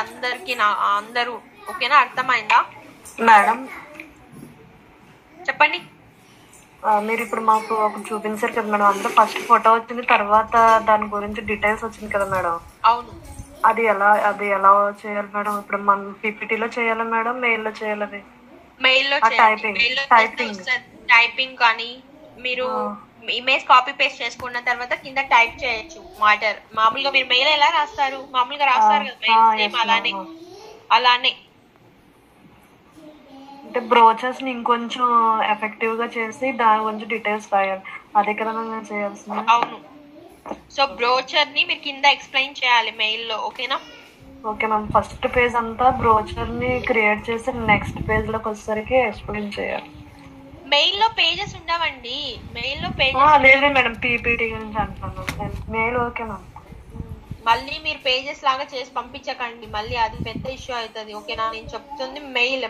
అందరికి అందరూ ఓకేనా? అర్థమైందా మేడం? చెప్పండి. మీరు ఇప్పుడు మాకు ఒక చూపించారు కదా మేడం, అందులో ఫస్ట్ ఫోటో వచ్చింది, తర్వాత దాని గురించి డీటెయిల్స్ వచ్చింది కదా మేడం. అవును. అది ఎలా చేయాలి మేడం? ఇప్పుడు మనం పీపీటీలో చేయాలా మేడం, మెయిల్లో చేయాలి? మెయిల్లో టైపింగ్ కానీ మీరు ఇమేజ్ కాపీ పేస్ట్ చేసుకున్న తర్వాత కింద టైప్ చేయొచ్చు మాటర్. మామూలుగా మీరు మెయిల్ ఎలా రాస్తారు? మామూలుగా రాస్తారు కదా మెయిల్, సేమ్ అలానే. అంటే బ్రోచర్స్ ని ఇంకొంచెం ఎఫెక్టివ్ గా చేసి దాని గురించి డీటెయిల్స్ రాయాలి, అదే కదా మేము చేయాల్సింది? అవును. సో బ్రోచర్ ని మీరు కింద ఎక్స్ప్లెయిన్ చేయాలి మెయిల్ లో, ఓకేనా? Okay ma'am. ఫస్ట్ పేజ్ అంతా బ్రోచర్ ని క్రియేట్ చేసి నెక్స్ట్ పేజ్ లోకి వచ్చేసరికి ఎక్స్ప్లెయిన్ చేయాలి. మెయిల్ లో పేజెస్ ఉండవండి. మెయిల్ లో లేదు మేడం, పీపీటీ గురించి అంటున్నాను. Mail okay ma'am. మళ్ళీ మీరు పేజెస్ లాగా చేసి పంపించకండి, మళ్ళీ అది పెద్ద ఇష్యూ అవుతుంది, ఓకేనా? నేను చెప్తుంది మెయిల్.